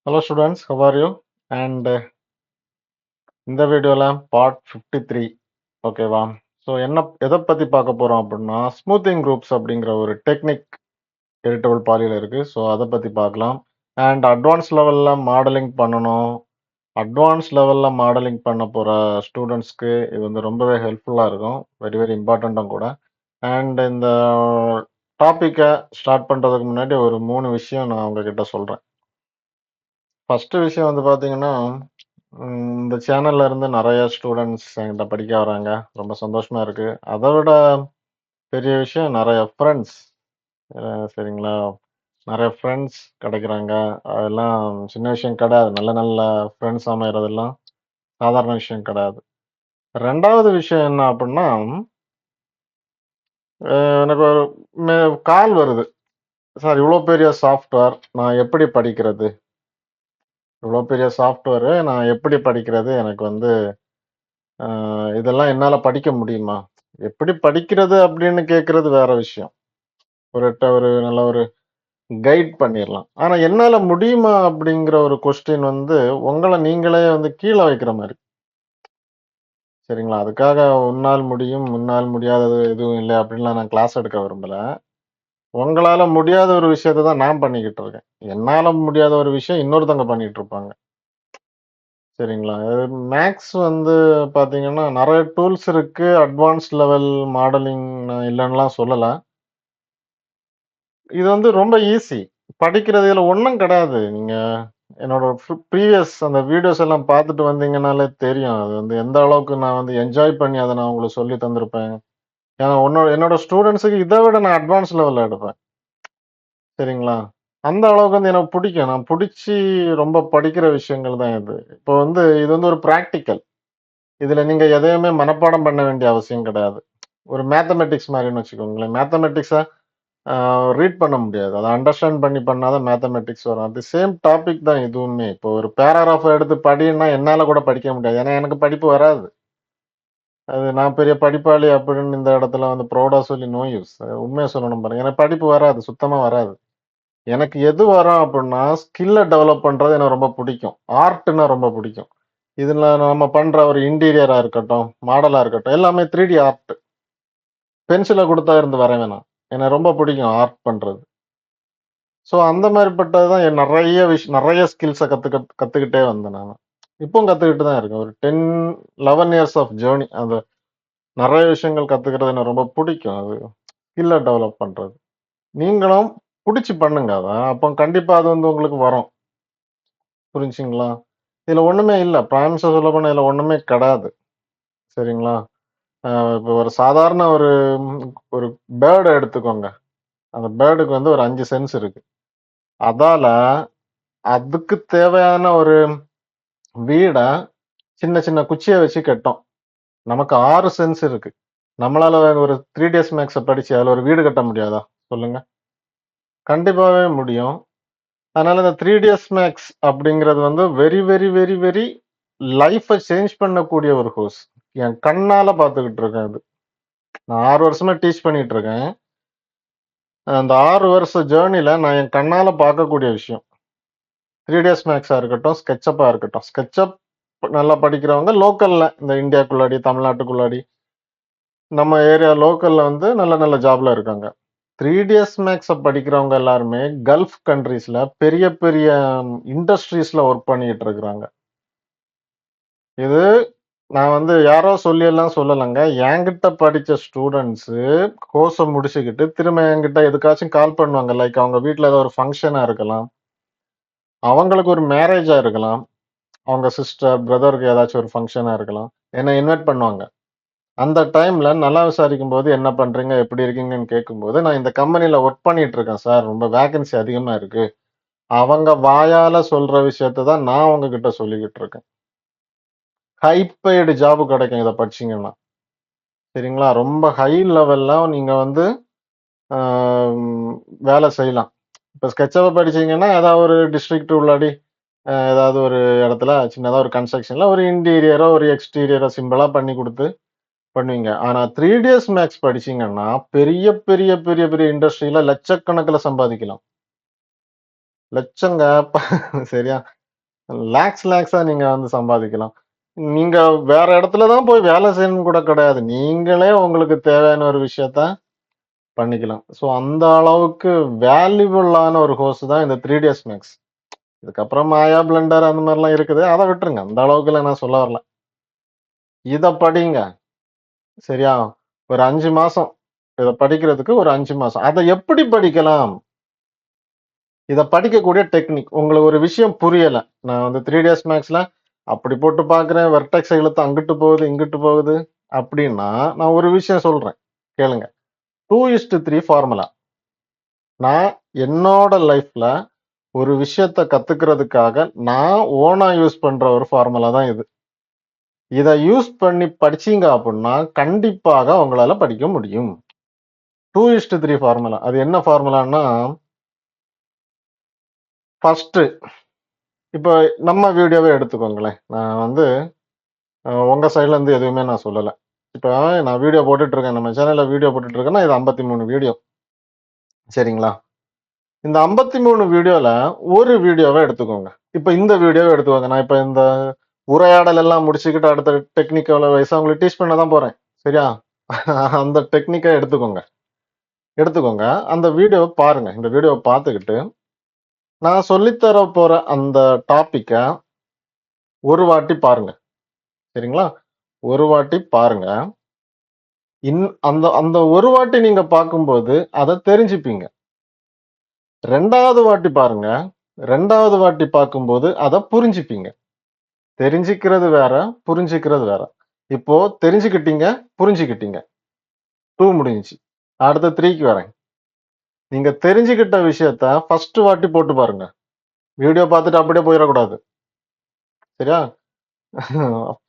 Hello students, how are you? And இந்த வீடியோல part 53 ஓகேவா? ஸோ எதை பத்தி பார்க்க போறோம் அப்படின்னா ஸ்மூத்திங் குரூப்ஸ் அப்படிங்கிற ஒரு டெக்னிக் இரிட்டபிள் பாலியில் இருக்கு. ஸோ அதை பத்தி பார்க்கலாம். அண்ட் அட்வான்ஸ் லெவல்ல மாடலிங் பண்ணணும். அட்வான்ஸ் லெவல்ல மாடலிங் பண்ண போற ஸ்டூடெண்ட்ஸ்க்கு இது வந்து ரொம்பவே ஹெல்ப்ஃபுல்லா இருக்கும். வெரி வெரி இம்பார்ட்டண்ட்டும் கூட. அண்ட் இந்த டாப்பிக்கை ஸ்டார்ட் பண்றதுக்கு முன்னாடி ஒரு 3 விஷயம் நான் உங்ககிட்ட சொல்றேன். ஃபர்ஸ்ட் விஷயம் வந்து பார்த்தீங்கன்னா, இந்த சேனல்ல இருந்து நெறைய ஸ்டூடண்ட்ஸ் என்கிட்ட படிக்க வராங்க. ரொம்ப சந்தோஷமா இருக்கு. அத விட பெரிய விஷயம் நெறைய ஃப்ரெண்ட்ஸ் சரிங்களா? நெறைய ஃப்ரெண்ட்ஸ் கிடைக்கிறாங்க. அதெல்லாம் சின்ன விஷயம் கிடையாது. நல்ல நல்ல ஃப்ரெண்ட்ஸ் அமையறதெல்லாம் சாதாரண விஷயம் கிடையாது. 2வது விஷயம் என்ன அப்டின்னா, எனக்கு ஒரு மெ கால் வருது. "சார் இவ்ளோ பெரிய சாஃப்ட்வேர் நான் எப்படி படிக்கிறது? இவ்ளோ பெரிய சாஃப்ட்வேரு நான் எப்படி படிக்கிறது? எனக்கு வந்து இதெல்லாம் என்னால படிக்க முடியுமா? எப்படி படிக்கிறது அப்படின்னு கேட்கறது வேற விஷயம். ஒரு நல்ல ஒரு கைட் பண்ணிறலாம். ஆனா என்னால முடியுமா அப்படிங்கிற ஒரு கொஸ்டின் வந்து உங்கள நீங்களே வந்து கீழ வைக்கிற மாரி. சரிங்களா? அதுக்காக உன்னால் முடியும், உன்னால் முடியாதது எதுவும் இல்ல அப்படின்லாம் நான் கிளாஸ் எடுக்க விரும்பல. உங்களால முடியாத ஒரு விஷயத்த தான் நான் பண்ணிக்கிட்டு இருக்கேன். என்னால முடியாத ஒரு விஷயம் இன்னொருத்தவங்க பண்ணிட்டு இருப்பாங்க. சரிங்களா? மேக்ஸ் வந்து பார்த்தீங்கன்னா, நெறைய டூல்ஸ் இருக்கு. அட்வான்ஸ் லெவல் மாடலிங் நான் இல்லன்னுலாம் சொல்லல. இது வந்து ரொம்ப ஈஸி. படிக்கிறது இதுல ஒண்ணும் கிடையாது. நீங்க என்னோட ப்ரீவியஸ் அந்த வீடியோஸ் எல்லாம் பார்த்துட்டு வந்தீங்கன்னாலே தெரியும். அது வந்து எந்த அளவுக்கு நான் வந்து என்ஜாய் பண்ணி அத நான் உங்களுக்கு சொல்லி தந்திருப்பேன். ஏன்னா என்னோட ஸ்டூடண்ட்ஸுக்கு இத விட நான் அட்வான்ஸ் லெவல்ல எடுப்பேன். சரிங்களா? அந்த அளவுக்கு வந்து எனக்கு புடிக்கும். நான் புடிச்சு ரொம்ப படிக்கிற விஷயங்கள் தான் இது. இப்போ வந்து இது வந்து ஒரு பிராக்டிகல். இதுல நீங்க எதையுமே மனப்பாடம் பண்ண வேண்டிய அவசியம் கிடையாது. ஒரு மேத்தமேட்டிக்ஸ் மாரின்னு வச்சுக்கோங்களேன். மேத்தமேட்டிக்ஸ ரீட் பண்ண முடியாது. அத அண்டர்ஸ்டாண்ட் பண்ணி பண்ணா தான் மேத்தமேட்டிக்ஸ் வரும். அது சேம் டாபிக் தான் இதுவுமே. இப்போ ஒரு பேராகிராஃப் எடுத்து படின்னா என்னால கூட படிக்க முடியாது. ஏன்னா எனக்கு படிப்பு வராது. அது நான் பெரிய படிப்பாளி அப்படின்னு இந்த இடத்துல வந்து ப்ரௌடா சொல்லி நோ யூஸ். உண்மைய சொல்லணும் பாருங்க. எனக்கு படிப்பு வராது. சுத்தமா வராது. எனக்கு எது வரும் அப்படின்னா, ஸ்கில்ல டெவலப் பண்றது எனக்கு ரொம்ப புடிக்கும். ஆர்ட்ன்னா ரொம்ப புடிக்கும். இதுல நம்ம பண்ற ஒரு இன்டீரியரா இருக்கட்டும், மாடலா இருக்கட்டும், எல்லாமே 3டி ஆர்ட். பென்சில குடுத்தா இருந்து வரைவேன் நான். எனக்கு ரொம்ப பிடிக்கும் ஆர்ட் பண்றது. ஸோ அந்த மாரிப்பட்டது தான் நெறைய ஸ்கில்ஸ கத்துக்கிட்டே வந்தேன் நானு. இப்பவும் கத்துக்கிட்டு தான் இருக்கேன். ஒரு 10, 11 இயர்ஸ் ஆஃப் ஜர்னி. அந்த நெறைய விஷயங்கள் கத்துக்கிறது எனக்கு ரொம்ப புடிக்கும். அது ஸ்கில்ல டெவலப் பண்றது. நீங்களும் புடிச்சு பண்ணுங்க அத. அப்போ கண்டிப்பா அது வந்து உங்களுக்கு வரும். புரிஞ்சுச்சுங்களா? இதுல ஒண்ணுமே இல்ல. ப்ராமிஸா சொல்லப்போனா இதுல ஒண்ணுமே கெடாது. சரிங்களா? அ இப்போ ஒரு சாதாரண ஒரு பேர்ட எடுத்துக்கோங்க. அந்த பேர்டுக்கு வந்து ஒரு 5 சென்ஸ் இருக்கு. அதால அதுக்கு தேவையான ஒரு வீட சின்ன சின்ன குச்சிய வச்சு கட்டும். நமக்கு 6 சென்ஸ் இருக்கு. நம்மளால ஒரு 3 டேஸ் மேக்ஸ படிச்சு அதுல ஒரு வீடு கட்ட முடியாதா? சொல்லுங்க. கண்டிப்பாவே முடியும். அதனால இந்த 3 டேஸ் மேக்ஸ் அப்படிங்கிறது வந்து வெரி, வெரி, வெரி, வெரி லைஃப்ப சேஞ்ச் பண்ணக்கூடிய ஒரு கோர்ஸ். என் கண்ணால பார்த்துக்கிட்டு இருக்கேன் அது. நான் 6 வருஷமா டீச் பண்ணிட்டு இருக்கேன். அந்த 6 வருஷ ஜர்னில நான் என் கண்ணால பார்க்கக்கூடிய விஷயம். 3 டேஸ் மேக்ஸா இருக்கட்டும், ஸ்கெட்சப்பா இருக்கட்டும். ஸ்கெட்சப் நல்லா படிக்கிறவங்க லோக்கல்ல இந்த இந்தியாக்குள்ளாடி, தமிழ்நாட்டுக்குள்ளாடி, நம்ம ஏரியா லோக்கல்ல வந்து நல்ல நல்ல ஜாப்ல இருக்காங்க. 3 டிஎஸ் மேக்ஸ படிக்கிறவங்க எல்லாருமே கல்ஃப் கண்ட்ரீஸ்ல பெரிய பெரிய இண்டஸ்ட்ரீஸ்ல ஒர்க் பண்ணிட்டு இருக்கிறாங்க. இது நான் வந்து யாரோ சொல்லியெல்லாம் சொல்லலங்க. என்கிட்ட படிச்ச ஸ்டூடண்ட்ஸு கோர்ஸ முடிச்சுக்கிட்டு திரும்ப என்கிட்ட எதுக்காச்சும் கால் பண்ணுவாங்க. லைக் அவங்க வீட்ல ஏதோ ஒரு ஃபங்ஷனா இருக்கலாம். அவங்களுக்கு ஒரு மேரேஜா இருக்கலாம். அவங்க சிஸ்டர், பிரதருக்கு ஏதாச்சும் ஒரு ஃபங்ஷனா இருக்கலாம். என்ன இன்வைட் பண்ணுவாங்க. அந்த டைம்ல நல்லா விசாரிக்கும்போது, "என்ன பண்றீங்க? எப்படி இருக்கீங்கன்னு?" கேட்கும்போது, "நான் இந்த கம்பெனில ஒர்க் பண்ணிட்டு இருக்கேன் சார். ரொம்ப வேக்கன்சி அதிகமா இருக்கு." அவங்க வாயால சொல்ற விஷயத்த தான் நான் உங்ககிட்ட சொல்லிக்கிட்டு இருக்கேன். ஹை பெய்டு ஜாப் கிடைக்கும் இத படிச்சீங்கன்னா. சரிங்களா? ரொம்ப ஹை லெவல்ல நீங்க வந்து ஆ வேலை செய்யலாம். இப்ப ஸ்கெட்சப் படிச்சீங்கன்னா, ஏதாவது ஒரு டிஸ்ட்ரிக்ட் உள்ளாடி ஏதாவது ஒரு இடத்துல சின்னதா ஒரு கன்ஸ்ட்ரக்ஷன்ல ஒரு இன்டீரியரோ, ஒரு எக்ஸ்டீரியரோ சிம்பிளா பண்ணி குடுத்து பண்ணுவீங்க. ஆனா 3 டிஎஸ் மேக்ஸ் படிச்சீங்கன்னா, பெரிய, பெரிய, பெரிய, பெரிய இண்டஸ்ட்ரியில லட்சக்கணக்குல சம்பாதிக்கலாம். லட்சங்க. சரியா? லேக்ஸா நீங்க வந்து சம்பாதிக்கலாம். நீங்க வேற இடத்துல தான் போய் வேலை செய்யணும்னு கூட கிடையாது. நீங்களே உங்களுக்கு தேவையான ஒரு விஷயத்த பண்ணிக்கலாம். ஸோ அந்த அளவுக்கு வேல்யூபிளான ஒரு கோர்ஸ் தான் இந்த 3ds மேக்ஸ். இதுக்கப்புறம் மாயா, பிளெண்டர் அந்த மாரிலாம் இருக்குது. அத விட்டுருங்க. அந்த அளவுக்குலாம் நான் சொல்ல வரல. இத படிங்க. சரியா? ஒரு 5 மாசம். இத படிக்கிறதுக்கு ஒரு 5 மாசம். அத எப்படி படிக்கலாம்? இத படிக்கக்கூடிய டெக்னிக். உங்களுக்கு ஒரு விஷயம் புரியல. நான் வந்து 3ds மேக்ஸ்ல அப்படி போட்டு பார்க்கிறேன். வெர்டெக்ஸ இழுத்து அங்கிட்டு போகுது, இங்கிட்டு போகுது அப்படின்னா, நான் ஒரு விஷயம் சொல்றேன். கேளுங்க. 2:3 ஃபார்முலா. நான் என்னோட லைஃப்ல ஒரு விஷயத்த கத்துக்கிறதுக்காக நான் ஓனா யூஸ் பண்ற ஒரு ஃபார்முலா தான் இது. இத யூஸ் பண்ணி படிச்சீங்க அப்படின்னா, கண்டிப்பாக உங்களால படிக்க முடியும். 2:3 ஃபார்முலா. அது என்ன ஃபார்முலான்னா, ஃபர்ஸ்ட்டு இப்ப நம்ம வீடியோவே எடுத்துக்கோங்களேன். நான் வந்து உங்க சைடுல இருந்து எதுவுமே நான் சொல்லல. இப்ப நான் வீடியோ போட்டுட்டு இருக்கேன். நம்ம சேனல்ல வீடியோ போட்டுட்டு இருக்கேன்னா, இது 53 வீடியோ. சரிங்களா? இந்த 53 வீடியோல ஒரு வீடியோவ எடுத்துக்கோங்க. இப்ப இந்த வீடியோவ எடுத்துக்கோங்க. நான் இப்ப இந்த உரையாடல் எல்லாம் முடிச்சுக்கிட்டு அடுத்த டெக்னிக்கல் வைஸா உங்களுக்கு டீச் பண்ண தான் போறேன். சரியா? அந்த டெக்னிக்க எடுத்துக்கோங்க. எடுத்துக்கோங்க. அந்த வீடியோவ பாருங்க. இந்த வீடியோவ பார்த்துக்கிட்டு, நான் சொல்லி தர போற அந்த டாபிக்க ஒரு வாட்டி பாருங்க. சரிங்களா? ஒரு வாட்டி பாருங்க. அந்த அந்த ஒரு வாட்டி நீங்க பார்க்கும்போது, அத தெரிஞ்சுப்பீங்க. 2வது வாட்டி பாருங்க. 2வது வாட்டி பார்க்கும்போது, அத புரிஞ்சுப்பீங்க. தெரிஞ்சுக்கிறது வேற, புரிஞ்சுக்கிறது வேற. இப்போ தெரிஞ்சுக்கிட்டீங்க, புரிஞ்சுக்கிட்டீங்க. 2 முடிஞ்சுச்சு. அடுத்த 3க்கு வரேன். நீங்க தெரிஞ்சுக்கிட்ட விஷயத்த ஃபர்ஸ்ட் வாட்டி போட்டு பாருங்க. வீடியோ பார்த்துட்டு அப்படியே போயிறக்கூடாது. சரியா?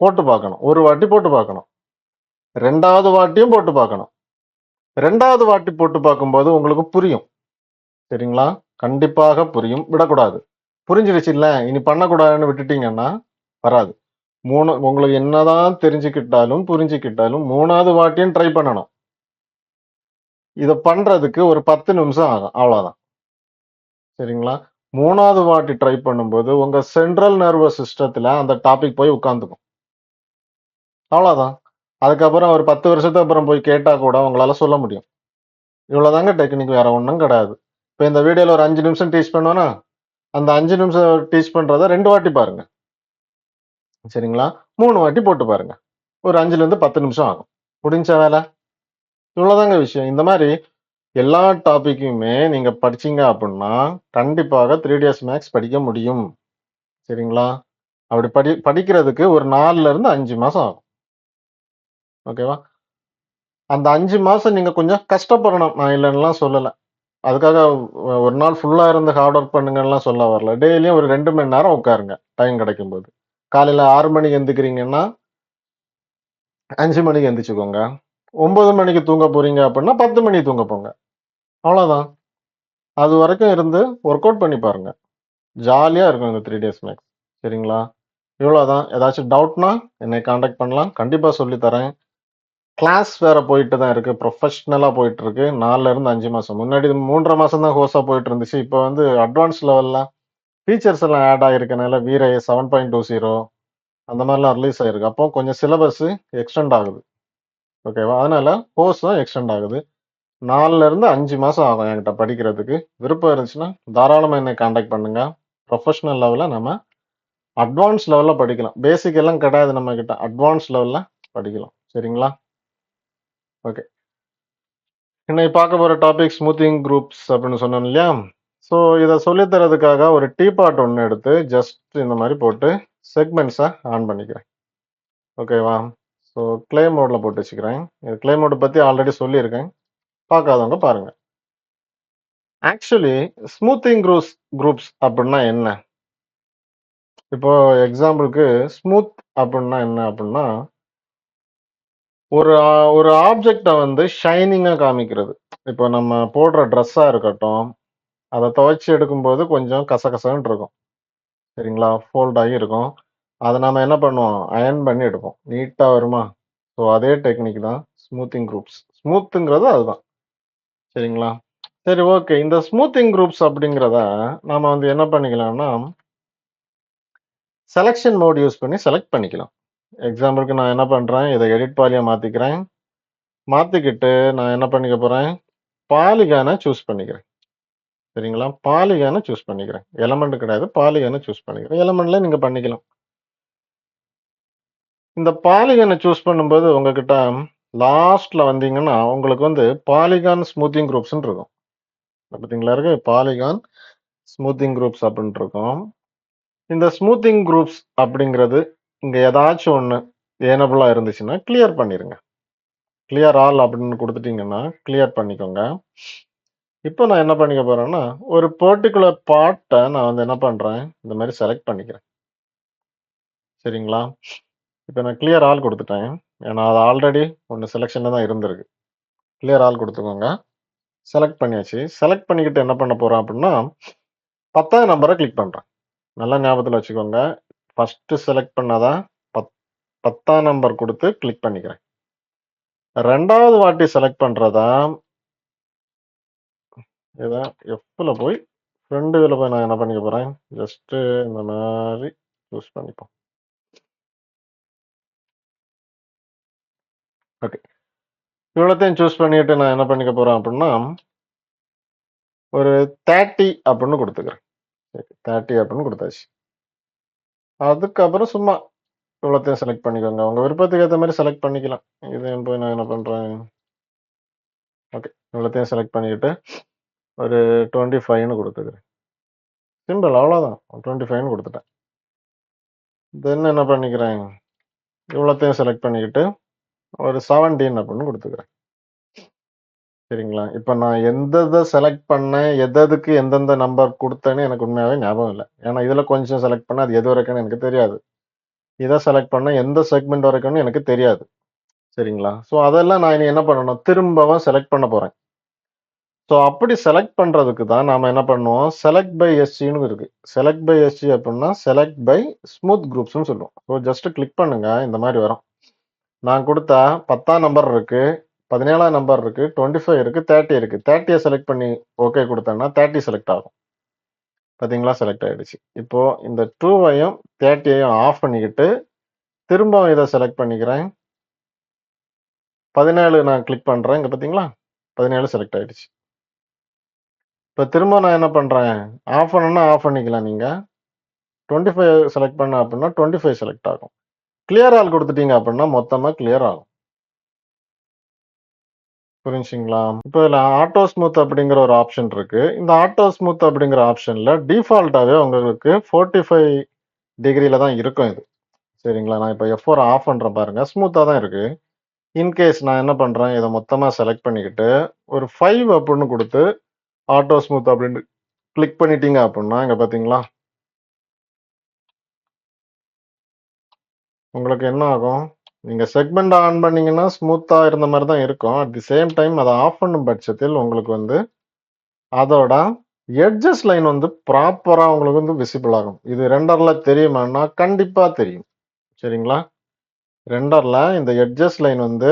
போட்டு பார்க்கணும். ஒரு வாட்டி போட்டு பார்க்கணும். 2வது வாட்டியும் போட்டு பார்க்கணும். 2வது வாட்டி போட்டு பார்க்கும்போது உங்களுக்கு புரியும். சரிங்களா? கண்டிப்பாக புரியும். விடக்கூடாது. புரிஞ்சிடுச்சுல்ல, இனி பண்ணக்கூடாதுன்னு விட்டுட்டீங்கன்னா, வராது. 3 உங்களுக்கு என்னதான் தெரிஞ்சுக்கிட்டாலும், புரிஞ்சுக்கிட்டாலும் 3வது வாட்டியும் ட்ரை பண்ணணும். இத பண்றதுக்கு ஒரு 10 நிமிஷம் ஆகும். அவ்வளோதான். சரிங்களா? 3வது வாட்டி ட்ரை பண்ணும்போது, உங்க சென்ட்ரல் நர்வஸ் சிஸ்டத்துல அந்த டாபிக் போய் உட்கார்ந்துக்கும். அவ்வளோதான். அதுக்கப்புறம் ஒரு 10 வருஷத்துக்கு அப்புறம் போய் கேட்டா கூட உங்களால சொல்ல முடியும். இவ்வளோதாங்க டெக்னிக். வேற ஒண்ணும் கிடையாது. இப்ப இந்த வீடியோல ஒரு 5 நிமிஷம் டீச் பண்ணுவேனா, அந்த 5 நிமிஷம் டீச் பண்றத 2 வாட்டி பாருங்க. சரிங்களா? 3 வாட்டி போட்டு பாருங்க. ஒரு 5லேருந்து 10 நிமிஷம் ஆகும். முடிஞ்சா வேல? இவ்வளோதாங்க விஷயம். இந்த மாரி எல்லா டாபிக்குமே நீங்க படிச்சீங்க அப்புட்ன்னா, கண்டிப்பாக 3ds மேத்ஸ் படிக்க முடியும். சரிங்களா? அப்படி படிக்கிறதுக்கு ஒரு 4லேருந்து 5 மாசம் ஆகும். ஓகேவா? அந்த 5 மாசம் நீங்க கொஞ்சம் கஷ்டப்படணும். நான் இல்லன்னுலாம் சொல்லல. அதுக்காக ஒரு நாள் ஃபுல்லா இருந்து ஹார்ட் ஒர்க் பண்ணுங்கன்னுலாம் சொல்ல வரல. டெய்லியும் ஒரு 2 மணி நேரம் உட்காருங்க. டைம் கிடைக்கும்போது. காலையில 6 மணிக்கு எந்திரிக்கிறீங்கன்னா, 5 மணிக்கு எந்திரிச்சுக்கோங்க. 9 மணிக்கு தூங்க போறீங்க அப்புட்ன்னா, 10 மணிக்கு தூங்க போங்க. அவ்வளோதான். அது வரைக்கும் இருந்து ஒர்க் அவுட் பண்ணி பாருங்க. ஜாலியா இருக்கும் இந்த 3 டேஸ் மேக்ஸ். சரிங்களா? இவ்வளோதான். ஏதாச்சும் டவுட்னா என்னை கான்டாக்ட் பண்ணலாம். கண்டிப்பா சொல்லி தரேன். கிளாஸ் வேற போயிட்டு தான் இருக்கு. ப்ரொஃபஷனலா போயிட்டு இருக்கு. 4ல இருந்து 5 மாசம். முன்னாடி 3 1/2 மாசம் தான் கோர்ஸா போயிட்டு இருந்துச்சு. இப்போ வந்து அட்வான்ஸ் லெவல்ல ஃபீச்சர்ஸ் எல்லாம் ஆட் ஆகியிருக்கனால வீரை 7.20 அந்த மாதிரிலாம் ரிலீஸ் ஆயிருக்கு. அப்போ கொஞ்சம் சிலபஸ் எக்ஸ்டெண்ட் ஆகுது. ஓகேவா? அதனால கோர்ஸும் எக்ஸ்டெண்ட் ஆகுது. 4ல இருந்து 5 மாசம் ஆகும் என்கிட்ட படிக்கிறதுக்கு. விருப்பம் இருந்துச்சுன்னா, தாராளமா என்னை கான்டாக்ட் பண்ணுங்க. ப்ரொஃபஷனல் லெவல்ல நம்ம அட்வான்ஸ் லெவல்ல படிக்கலாம். பேசிக் எல்லாம் கிடையாது நம்மகிட்ட. அட்வான்ஸ் லெவல்ல படிக்கலாம். சரிங்களா? ஓகே. இன்னைக்கு பார்க்க போற டாபிக் ஸ்மூத்திங் குரூப்ஸ் அப்படின்னு சொன்னோம் இல்லையா? ஸோ இத சொல்லி தர்றதுக்காக ஒரு டீபாட் ஒண்ணு எடுத்து ஜஸ்ட் இந்த மாரி போட்டு செக்மெண்ட்ஸ ஆன் பண்ணிக்கிறேன். ஓகேவா? ஸோ ப்ளே மோட்ல போட்டு வச்சுக்கிறேன். ப்ளே மோட் பத்தி ஆல்ரெடி சொல்லியிருக்கேன். பார்க்காதவங்க பாருங்க. ஆக்சுவலி ஸ்மூத்திங் குரூப்ஸ் அப்படின்னா என்ன? இப்போ எக்ஸாம்பிளுக்கு ஸ்மூத் அப்படின்னா என்ன அப்படின்னா, ஒரு ஆப்ஜெக்ட்ட வந்து ஷைனிங்கா காமிக்கிறது. இப்போ நம்ம போடுற ட்ரெஸ்ஸா இருக்கட்டும், அத துவைச்சு எடுக்கும்போது கொஞ்சம் கசகசன்னு இருக்கும். சரிங்களா? ஃபோல்ட் ஆகி இருக்கும். அத நாம என்ன பண்ணுவோம்? அயர்ன் பண்ணி எடுப்போம். நீட்டா வருமா? ஸோ அதே டெக்னிக் தான் ஸ்மூத்திங் குரூப்ஸ். ஸ்மூத்துங்கிறது அதுதான். சரிங்களா? சரி, ஓகே. இந்த ஸ்மூத்திங் குரூப்ஸ் அப்படிங்கிறத நாம வந்து என்ன பண்ணிக்கலாம்னா, செலக்ஷன் மோட் யூஸ் பண்ணி செலக்ட் பண்ணிக்கலாம். எக்ஸாம்பிளுக்கு நான் என்ன பண்றேன், இத எடிட் பாலியா மாத்திக்கிறேன். மாத்திக்கிட்டு நான் என்ன பண்ணிக்க போறேன், பாலிகான சூஸ் பண்ணிக்கிறேன். சரிங்களா? பாலிகான சூஸ் பண்ணிக்கிறேன். எலமெண்ட் கிடையாது. பாலிகான சூஸ் பண்ணிக்கிறேன். எலமெண்ட்ல நீங்க பண்ணிக்கலாம். இந்த பாலிகான சூஸ் பண்ணும்போது உங்ககிட்ட லாஸ்ட்ல வந்தீங்கன்னா, உங்களுக்கு வந்து பாலிகான் ஸ்மூத்திங் குரூப்ஸ்ன்னு இருக்கும். பார்த்தீங்களா இருக்கு? பாலிகான் ஸ்மூத்திங் குரூப்ஸ் அப்படின்ட்டு இருக்கும். இந்த ஸ்மூத்திங் குரூப்ஸ் அப்படிங்கிறது இங்க ஏதாச்சும் ஒண்ணு எனபிளா இருந்துச்சுன்னா கிளியர் பண்ணிருங்க. கிளியர் ஆல் அப்படின்னு குடுத்துட்டீங்கன்னா, கிளியர் பண்ணிக்கோங்க. இப்போ நான் என்ன பண்ணிக்க போறேன்னா, ஒரு பர்ட்டிகுலர் பார்ட்ட நான் வந்து என்ன பண்றேன், இந்த மாரி செலக்ட் பண்ணிக்கிறேன். சரிங்களா? இப்ப நான் கிளியர் ஆல் குடுத்துட்டேன். ஏன்னா, அது ஆல்ரெடி ஒண்ணு செலக்ஷன்ல தான் இருந்திருக்கு. கிளியர் ஆல் குடுத்துக்கோங்க. செலக்ட் பண்ணியாச்சு. செலக்ட் பண்ணிக்கிட்டு என்ன பண்ண போறேன் அப்படின்னா, 10ஆம் நம்பர கிளிக் பண்றேன். நல்லா ஞாபகத்துல வச்சுக்கோங்க. ஃபர்ஸ்ட் செலக்ட் பண்ணதா 10ஆம் நம்பர் குடுத்து கிளிக் பண்ணிக்கிறேன். 2வது வாட்டி செலக்ட் பண்றதா, இத எஃப்ல போய் ஃப்ரண்ட் வியூல போய் நான் என்ன பண்ணிக்க போறேன், ஜஸ்ட் இந்த மாரி சூஸ் பண்ணிப்போம். ஓகே. இவ்வளத்தையும் சூஸ் பண்ணிட்டு நான் என்ன பண்ணிக்க போறேன் அப்படின்னா, ஒரு 30 அப்படின்னு குடுத்துக்கிறேன். 30 அப்படின்னு குடுத்தாச்சு. அதுக்கப்புறம் சும்மா இவ்வளத்தையும் செலக்ட் பண்ணிக்கோங்க. உங்க விருப்பத்துக்கு ஏத்த மாரி செலக்ட் பண்ணிக்கலாம். இதையும் போய் நான் என்ன பண்றேன், ஓகே. இவ்வளத்தையும் செலக்ட் பண்ணிக்கிட்டு, ஒரு 25ன்னு குடுத்துக்கிறேன். சிம்பிள் அவ்வளோதான். 25ன்னு குடுத்துட்டேன். தென் என்ன பண்ணிக்கிறேன், இவ்வளத்தையும் செலக்ட் பண்ணிக்கிட்டு, ஒரு 17 அப்படின்னு குடுத்துக்கிறேன். சரிங்களா? இப்ப நான் எந்த செலக்ட் பண்ணேன், எதுக்கு எந்தெந்த நம்பர் குடுத்தேன்னு எனக்கு உண்மையாவே ஞாபகம் இல்ல. ஏன்னா, இதுல கொஞ்சம் செலக்ட் பண்ணேன். அது எது வரைக்கும்னு எனக்கு தெரியாது. இத செலக்ட் பண்ணேன். எந்த செக்மெண்ட் வரைக்கும்னு எனக்கு தெரியாது. சரிங்களா? ஸோ, அதெல்லாம் நான் இனி என்ன பண்ணணும், திரும்பவும் செலக்ட் பண்ண போறேன். ஸோ, அப்படி செலக்ட் பண்றதுக்கு தான் நாம என்ன பண்ணுவோம், செலக்ட் பை எஸ்சின்னு இருக்கு. செலக்ட் பை எஸ்சி அப்படின்னா, செலக்ட் பை ஸ்மூத் குரூப்ஸ்ன்னு சொல்லுவோம். ஸோ, ஜஸ்ட் கிளிக் பண்ணுங்க. இந்த மாரி வரும். நான் குடுத்தா 10ஆம் நம்பர் இருக்கு, 17ஆம் நம்பர் இருக்கு, 25 இருக்கு, 30 இருக்கு. 30ய செலக்ட் பண்ணி ஓகே குடுத்தேன்னா, 30 செலக்ட் ஆகும். பாத்தீங்களா? செலக்ட் ஆயிடுச்சு. இப்போ இந்த 2வையும் 30யையும் ஆஃப் பண்ணிக்கிட்டு, திரும்பவும் இத செலக்ட் பண்ணிக்கிறேன். 17 நான் கிளிக் பண்றேன். இங்க பாத்தீங்களா? 17 செலக்ட் ஆயிடுச்சு. இப்ப திரும்ப நான் என்ன பண்றேன், ஆஃப் பண்ணணும்னா ஆஃப் பண்ணிக்கலாம் நீங்க. 25 செலக்ட் பண்ணேன் அப்படின்னா, 25 செலக்ட் ஆகும். கிளியர் ஆல் குடுத்துட்டீங்க அப்படின்னா, மொத்தமா கிளியர் ஆகும். புரிஞ்சுங்களா? இப்போ இதுல ஆட்டோ ஸ்மூத் அப்படிங்கிற ஒரு ஆப்ஷன் இருக்கு. இந்த ஆட்டோ ஸ்மூத் அப்படிங்கிற ஆப்ஷன்ல டிஃபால்ட்டாவே உங்களுக்கு 45 டிகிரில தான் இருக்கும் இது. சரிங்களா? நான் இப்ப F4 ஆஃப் பண்றேன் பாருங்க. ஸ்மூத்தா தான் இருக்கு. இன்கேஸ் நான் என்ன பண்றேன், இத மொத்தமா செலக்ட் பண்ணிக்கிட்டு, ஒரு 5 அப்படின்னு குடுத்து, ஆட்டோ ஸ்மூத் அப்படின்னு கிளிக் பண்ணிட்டீங்க அப்படின்னா, இங்க பாத்தீங்களா? உங்களுக்கு என்ன ஆகும்? நீங்க செக்மெண்ட் ஆன் பண்ணீங்கன்னா, ஸ்மூத்தா இருந்த மாரி தான் இருக்கும். அட் தி சேம் டைம் அத ஆஃப் பண்ணும் பட்சத்தில் உங்களுக்கு வந்து அதோட எட்ஜஸ் லைன் வந்து ப்ராப்பரா உங்களுக்கு வந்து விசிபிள் ஆகும். இது ரெண்டர்ல தெரியுமான்னா, கண்டிப்பா தெரியும். சரிங்களா? ரெண்டர்ல இந்த எட்ஜஸ் லைன் வந்து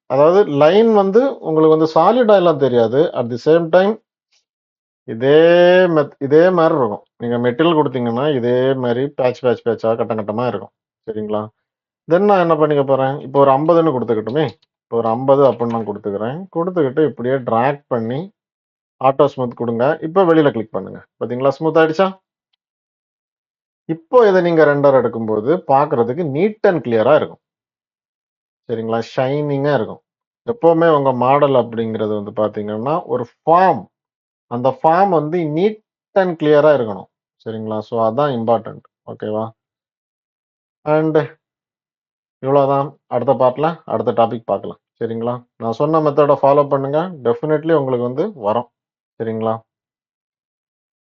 அதாவது லைன் வந்து உங்களுக்கு வந்து சாலிடா எல்லாம் தெரியாது. அட் தி சேம் டைம் இதே இதே மாரி இருக்கும். நீங்க மெட்டீரியல் குடுத்தீங்கன்னா, இதே மாரி பேட்சா கட்டம் கட்டமா இருக்கும். சரிங்களா? தென் நான் என்ன பண்ணிக்க போறேன், இப்போ ஒரு 50ன்னு குடுத்துக்கட்டுமே! இப்போ ஒரு 50 அப்படின்னு நான் குடுத்துக்கிறேன். குடுத்துக்கிட்டு இப்படியே டிராக் பண்ணி ஆட்டோ ஸ்மூத் குடுங்க. இப்ப வெளியில கிளிக் பண்ணுங்க. பாத்தீங்களா? ஸ்மூத் ஆயிடுச்சா? இப்போ இத நீங்க ரெண்டர் எடுக்கும்போது பார்க்கறதுக்கு நீட் அண்ட் கிளியரா இருக்கும். சரிங்களா? ஷைனிங்கா இருக்கும். எப்பவுமே உங்க மாடல் அப்படிங்கிறது வந்து பார்த்தீங்கன்னா, ஒரு ஃபார்ம். அந்த ஃபார்ம் வந்து நீட் அண்ட் கிளியரா இருக்கணும். சரிங்களா? ஸோ அதான் இம்பார்ட்டன்ட். ஓகேவா? அண்ட் இவ்வளோதான். அடுத்த பார்ட்ல அடுத்த டாபிக் பார்க்கலாம். சரிங்களா? நான் சொன்ன மெத்தட ஃபாலோ பண்ணுங்க. டெஃபினெட்லி உங்களுக்கு வந்து வரும். சரிங்களா?